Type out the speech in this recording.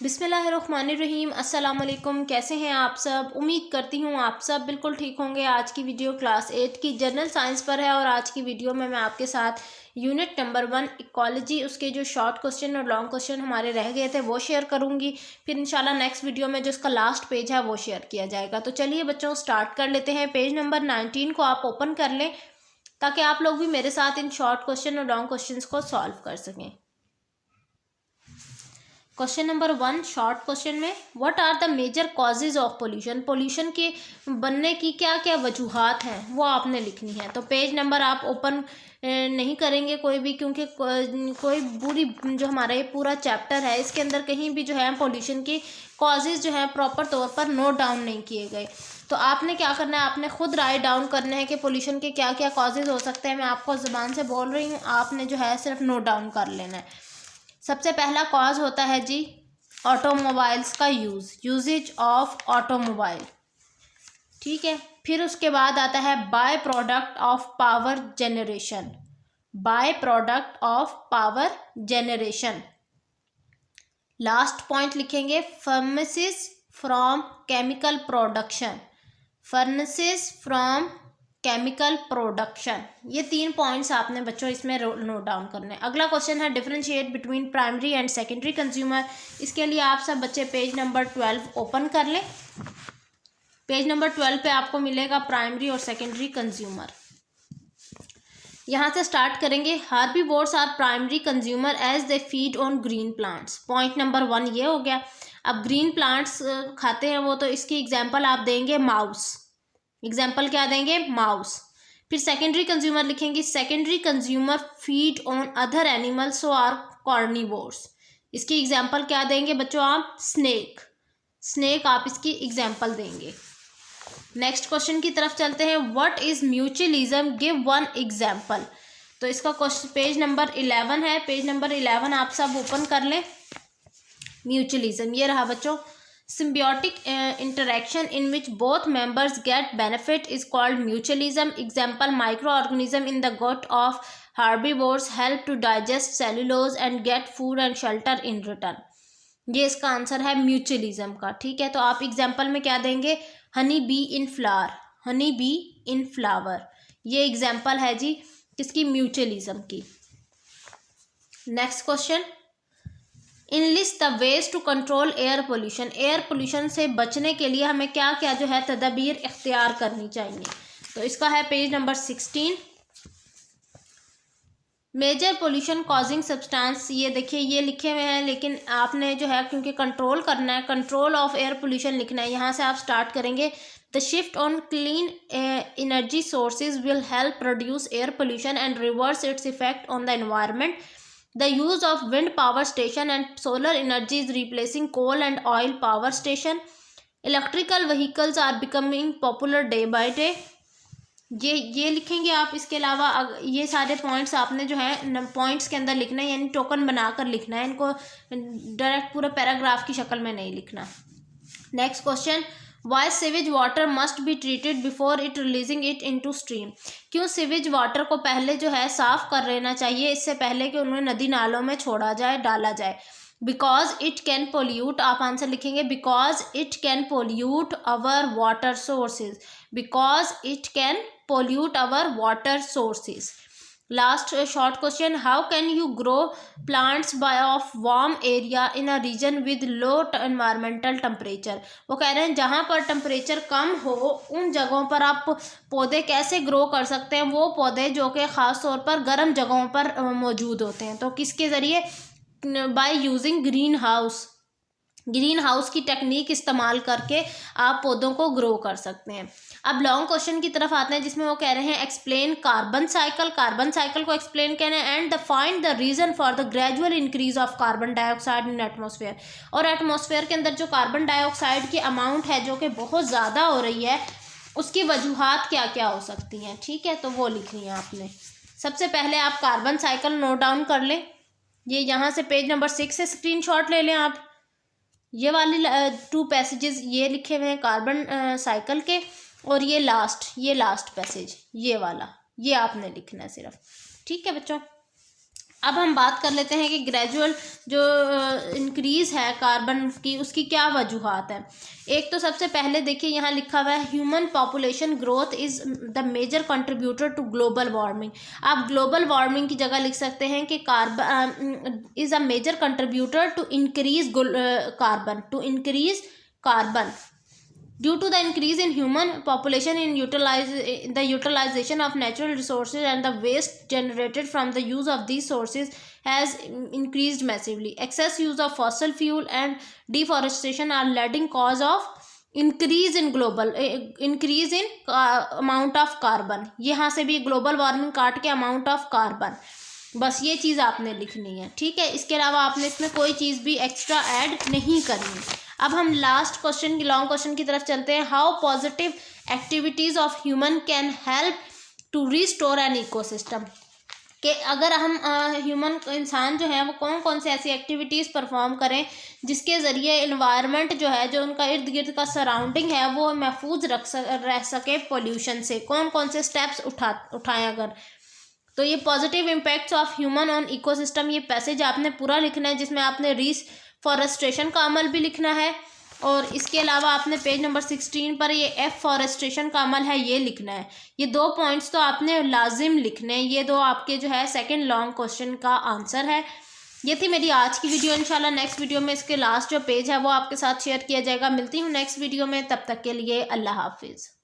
बिस्मिल्लाहिर्रहमानिर्रहीम। अस्सलाम वालेकुम। कैसे हैं आप सब? उम्मीद करती हूँ आप सब बिल्कुल ठीक होंगे। आज की वीडियो क्लास 8 की जनरल साइंस पर है और आज की वीडियो में मैं आपके साथ यूनिट नंबर 1 इकोलॉजी उसके जो शॉर्ट क्वेश्चन और लॉन्ग क्वेश्चन हमारे रह गए थे वो शेयर करूँगी। फिर इंशाल्लाह नेक्स्ट वीडियो में जो उसका लास्ट पेज है वो शेयर किया जाएगा। तो चलिए बच्चों स्टार्ट कर लेते हैं। पेज नंबर 19 को आप ओपन कर लें ताकि आप लोग भी मेरे साथ इन शॉर्ट क्वेश्चन और लॉन्ग क्वेश्चन को सॉल्व कर सकें। क्वेश्चन नंबर 1 शॉर्ट क्वेश्चन में what are the major causes of pollution, pollution के बनने की क्या क्या वजूहात हैं वो आपने लिखनी है। तो पेज नंबर आप ओपन नहीं करेंगे कोई भी, क्योंकि कोई पूरी जो हमारा ये पूरा चैप्टर है इसके अंदर कहीं भी जो है पोल्यूशन की कॉजेज जो है प्रॉपर तौर पर नोट डाउन नहीं किए गए। तो आपने क्या करना है, आपने खुद राइट डाउन करना है कि पोल्यूशन के क्या क्या कॉजेज हो सकते हैं। मैं आपको ज़ुबान से बोल रही हूँ, आपने जो है सिर्फ नोट डाउन कर लेना है। सबसे पहला कॉज होता है जी ऑटोमोबाइल्स का यूजेज ऑफ ऑटोमोबाइल, ठीक है। फिर उसके बाद आता है by product of power generation, by product of power generation. Last point लिखेंगे furnaces from chemical production, furnaces from chemical production. ये 3 पॉइंट्स आपने बच्चों इसमें नोट डाउन करने हैं। अगला क्वेश्चन है differentiate between primary and secondary consumer. इसके लिए आप सब बच्चे पेज नंबर 12 ओपन कर लें। पेज नंबर 12 पे आपको मिलेगा प्राइमरी और सेकेंडरी कंज्यूमर। यहाँ से स्टार्ट करेंगे। Herbivores are primary consumer as they feed on green plants. Point number 1 ये हो गया। अब ग्रीन प्लांट्स खाते हैं वो, तो इसकी एग्जाम्पल आप देंगे माउस। एग्जाम्पल क्या देंगे? माउस। फिर सेकेंडरी कंज्यूमर लिखेंगे secondary consumer feed on other animals so are carnivores. इसकी एग्जाम्पल क्या देंगे बच्चों आप? स्नेक। स्नेक आप इसकी एग्जाम्पल देंगे। नेक्स्ट क्वेश्चन की तरफ चलते हैं। What is mutualism, give one example. तो इसका क्वेश्चन पेज नंबर 11 है। पेज नंबर 11 आप सब ओपन कर लें। म्यूचुअलिज्म ये रहा बच्चों। Symbiotic interaction in which both members get benefit is called mutualism. Example, microorganism in the gut of herbivores help to digest cellulose and get food and shelter in return. ये इसका answer है mutualism का, ठीक है। तो आप example में क्या देंगे? Honey bee in flower, honey bee in flower. ये एग्जाम्पल है जी किसकी? म्यूचुअलिज्म की। Next question, enlist the ways to control air pollution. Air pollution से बचने के लिए हमें क्या क्या जो है तदबीर इख्तियार करनी चाहिए। तो इसका है page number 16। Major pollution causing substance, ये देखिए ये लिखे हुए हैं, लेकिन आपने जो है क्योंकि कंट्रोल करना है, कंट्रोल ऑफ एयर पोल्यूशन लिखना है। यहाँ से आप स्टार्ट करेंगे। The shift on clean energy sources will help produce air pollution and reverse its effect on the environment. The use of wind power station and solar energy is replacing coal and oil power station. Electrical vehicles are becoming popular day by day. ये लिखेंगे आप। इसके अलावा ये सारे points आपने जो है पॉइंट्स के अंदर लिखना है, यानी टोकन बनाकर लिखना है इनको, डायरेक्ट पूरे पैराग्राफ की शक्ल में नहीं लिखना। Next question, why sewage water must be treated before it releasing it into stream. क्यों सीवेज वाटर को पहले जो है साफ कर लेना चाहिए, इससे पहले कि उन्हें नदी नालों में छोड़ा जाए, डाला जाए। बिकॉज इट कैन पोल्यूट, आप आंसर लिखेंगे because it can pollute our water sources, because it can pollute our water sources. Last short question, how can you grow plants by of warm area in a region with low environmental temperature. वो कह रहे हैं जहाँ पर temperature कम हो उन जगहों पर आप पौधे कैसे ग्रो कर सकते हैं। वो पौधे जो कि ख़ास तौर पर गर्म जगहों पर मौजूद होते हैं। तो किसके ज़रिए? By using green house, green house की टेक्निक इस्तेमाल करके आप पौधों को ग्रो कर सकते हैं। अब लॉन्ग क्वेश्चन की तरफ आते हैं जिसमें वो कह रहे हैं explain carbon cycle, carbon cycle को एक्सप्लेन करना है and the find the reason for the gradual increase of carbon dioxide in atmosphere. और एटमॉस्फेयर के अंदर जो कार्बन डाइऑक्साइड की अमाउंट है जो कि बहुत ज़्यादा हो रही है, उसकी वजूहात क्या क्या हो सकती हैं, ठीक है। तो वो लिखनी है आपने। सबसे पहले आप कार्बन साइकिल नोट डाउन कर लें। ये यहाँ से पेज नंबर 6 से स्क्रीनशॉट ले लें आप। ये वाली 2 पैसेजेस ये लिखे हुए हैं कार्बन साइकिल के, और ये लास्ट पैसेज ये वाला, ये आपने लिखना है सिर्फ, ठीक है बच्चों। अब हम बात कर लेते हैं कि ग्रेजुअल जो इंक्रीज़ है कार्बन की, उसकी क्या वजूहात है। एक तो सबसे पहले देखिए यहाँ लिखा हुआ है human population growth is the major contributor to global warming. आप ग्लोबल वार्मिंग की जगह लिख सकते हैं कि carbon is a major contributor to increase carbon due to the increase in human population in the utilization of natural resources and the waste generated from the use of these sources has increased massively. Excess use of fossil fuel and deforestation are leading cause of increase in amount of carbon. यहाँ से भी global warming काट के amount of carbon, बस ये चीज़ आपने लिखनी है, ठीक है। इसके अलावा आपने इसमें कोई चीज़ भी एक्स्ट्रा ऐड नहीं करनी। अब हम लास्ट क्वेश्चन, लॉन्ग क्वेश्चन की तरफ चलते हैं। How positive activities of human can help to restore an ecosystem. कि अगर हम इंसान जो है वो कौन कौन से ऐसी एक्टिविटीज़ परफॉर्म करें जिसके ज़रिए इन्वायरमेंट जो है, जो उनका इर्द गिर्द का सराउंडिंग है, वो महफूज रह सके पोल्यूशन से, कौन कौन से स्टेप्स उठाएं अगर। तो ये positive impacts of human on ecosystem, ये पैसेज आपने पूरा लिखना है, जिसमें आपने फॉरेस्ट्रेशन का अमल भी लिखना है, और इसके अलावा आपने पेज नंबर 16 पर ये एफॉरेस्ट्रेशन का अमल है, ये लिखना है। ये 2 पॉइंट्स तो आपने लाजिम लिखने हैं। ये 2 आपके जो है सेकंड लॉन्ग क्वेश्चन का आंसर है। ये थी मेरी आज की वीडियो। इंशाल्लाह नेक्स्ट वीडियो में इसके लास्ट जो पेज है वो आपके साथ शेयर किया जाएगा। मिलती हूँ नेक्स्ट वीडियो में, तब तक के लिए अल्लाह हाफिज़।